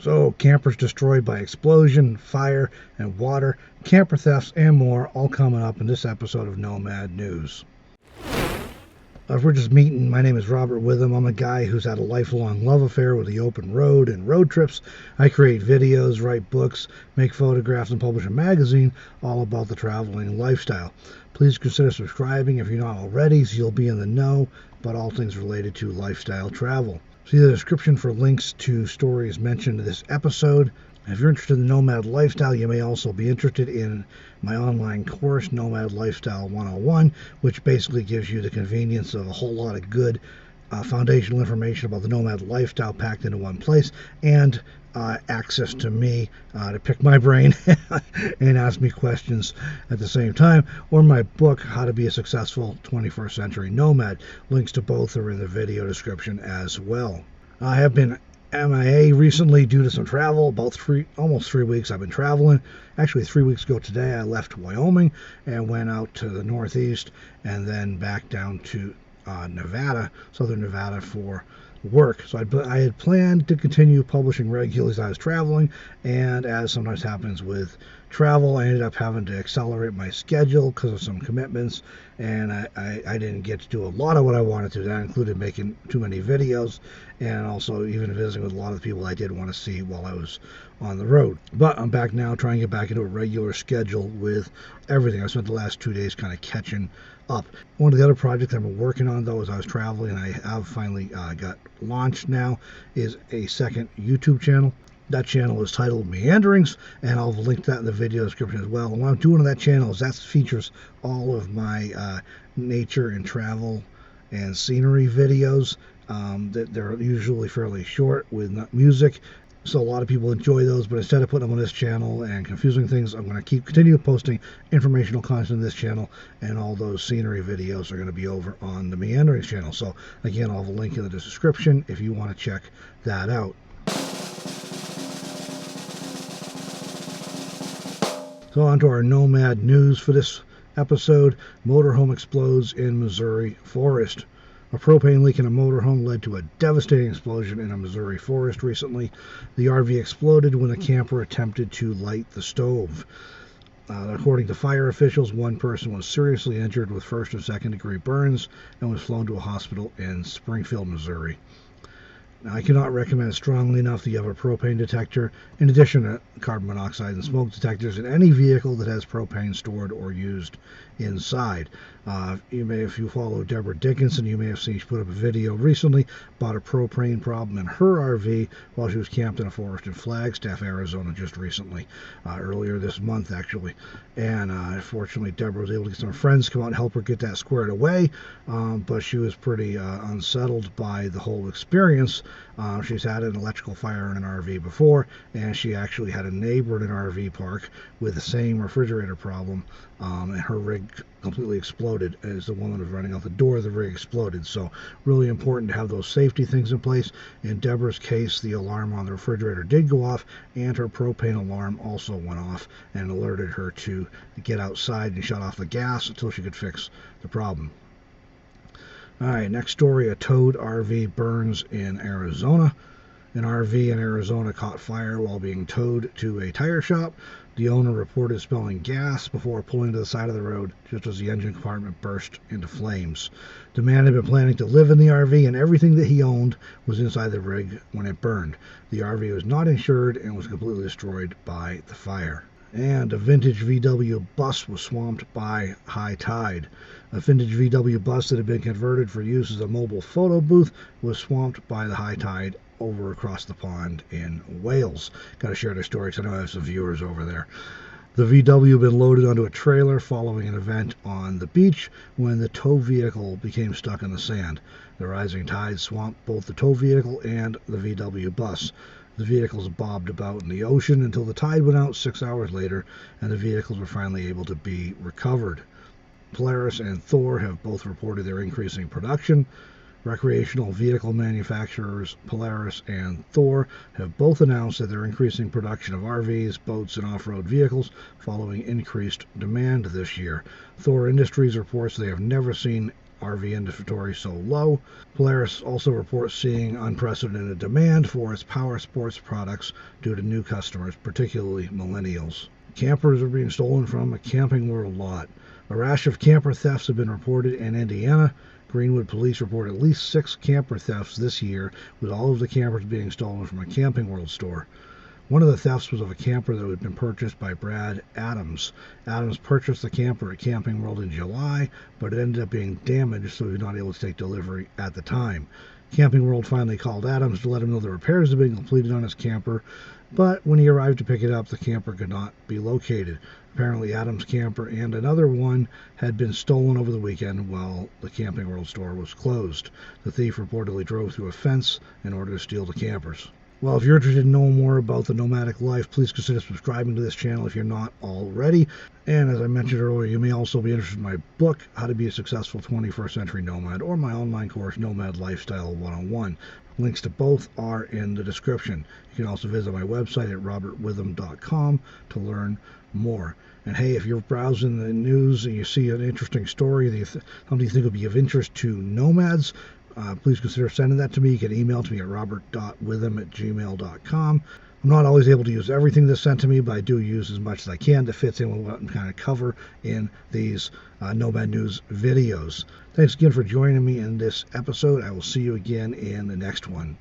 So, campers destroyed by explosion, fire, and water, camper thefts, and more, all coming up in this episode of Nomad News. If we're just meeting, my name is Robert Witham. I'm a guy who's had a lifelong love affair with the open road and road trips. I create videos, write books, make photographs, and publish a magazine all about the traveling lifestyle. Please consider subscribing if you're not already, so you'll be in the know about all things related to lifestyle travel. See the description for links to stories mentioned in this episode. If you're interested in Nomad Lifestyle, you may also be interested in my online course, Nomad Lifestyle 101, which basically gives you the convenience of a whole lot of good foundational information about the Nomad Lifestyle packed into one place, and access to me to pick my brain and ask me questions at the same time, or my book, How to Be a Successful 21st Century Nomad. Links to both are in the video description as well. I have been MIA recently due to some travel. Almost 3 weeks I've been traveling. Actually, 3 weeks ago today I left Wyoming and went out to the Northeast and then back down to Nevada, Southern Nevada, for work. So I had planned to continue publishing regularly as I was traveling, and as sometimes happens with travel, I ended up having to accelerate my schedule because of some commitments, and I didn't get to do a lot of what I wanted to. That included making too many videos and also even visiting with a lot of the people I did want to see while I was on the road. But I'm back now, trying to get back into a regular schedule with everything. I spent the last 2 days kind of catching up. One of the other projects I've been working on, though, as I was traveling, and I have finally got launched now, is a second YouTube channel. That channel is titled Meanderings, and I'll link that in the video description as well. And what I'm doing on that channel is that features all of my nature and travel and scenery videos. That they're usually fairly short with music, so a lot of people enjoy those. But instead of putting them on this channel and confusing things, I'm going to continue posting informational content on this channel, and all those scenery videos are going to be over on the Meanderings channel. So again, I'll have a link in the description if you want to check that out. So on to our Nomad news for this episode. Motorhome explodes in Missouri forest. A propane leak in a motorhome led to a devastating explosion in a Missouri forest recently. The RV exploded when a camper attempted to light the stove. According to fire officials, one person was seriously injured with first and second degree burns and was flown to a hospital in Springfield, Missouri. Now, I cannot recommend strongly enough that you have a propane detector, in addition to carbon monoxide and smoke detectors, in any vehicle that has propane stored or used inside. If you follow Deborah Dickinson, you may have seen she put up a video recently about a propane problem in her RV while she was camped in a forest in Flagstaff, Arizona, just recently, earlier this month actually. And unfortunately, Deborah was able to get some friends to come out and help her get that squared away, but she was pretty unsettled by the whole experience. She's had an electrical fire in an RV before, and she actually had a neighbor in an RV park with the same refrigerator problem, and her rig completely exploded as the woman was running out the door. The rig exploded. So really important to have those safety things in place. In Deborah's case, the alarm on the refrigerator did go off, and her propane alarm also went off and alerted her to get outside and shut off the gas until she could fix the problem. All right, next story. A towed RV burns in Arizona. An RV in Arizona caught fire while being towed to a tire shop. The owner reported smelling gas before pulling to the side of the road just as the engine compartment burst into flames. The man had been planning to live in the RV, and everything that he owned was inside the rig when it burned. The RV was not insured and was completely destroyed by the fire. And a vintage VW bus was swamped by high tide. A vintage VW bus that had been converted for use as a mobile photo booth was swamped by the high tide over across the pond in Wales. Got to share their story because I know I have some viewers over there. The VW had been loaded onto a trailer following an event on the beach when the tow vehicle became stuck in the sand. The rising tide swamped both the tow vehicle and the VW bus. The vehicles bobbed about in the ocean until the tide went out 6 hours later, and the vehicles were finally able to be recovered. Polaris and Thor have both reported their increasing production. Recreational vehicle manufacturers Polaris and Thor have both announced that they're increasing production of RVs, boats, and off-road vehicles following increased demand this year. Thor Industries reports they have never seen RV inventory so low. Polaris also reports seeing unprecedented demand for its power sports products due to new customers, particularly millennials. Campers are being stolen from a Camping World lot. A rash of camper thefts have been reported in Indiana. Greenwood police report at least 6 camper thefts this year, with all of the campers being stolen from a Camping World store. One of the thefts was of a camper that had been purchased by Brad Adams. Adams purchased the camper at Camping World in July, but it ended up being damaged, so he was not able to take delivery at the time. Camping World finally called Adams to let him know the repairs had been completed on his camper, but when he arrived to pick it up, the camper could not be located. Apparently, Adams' camper and another one had been stolen over the weekend while the Camping World store was closed. The thief reportedly drove through a fence in order to steal the campers. Well, if you're interested in knowing more about the nomadic life, please consider subscribing to this channel if you're not already. And as I mentioned earlier, you may also be interested in my book, How to Be a Successful 21st Century Nomad, or my online course, Nomad Lifestyle 101. Links to both are in the description. You can also visit my website at robertwitham.com to learn more. And hey, if you're browsing the news and you see an interesting story that something you think would be of interest to nomads, please consider sending that to me. You can email to me at robert.witham@gmail.com. I'm not always able to use everything that's sent to me, but I do use as much as I can that fits in with what I'm kind of cover in these Nomad News videos. Thanks again for joining me in this episode. I will see you again in the next one.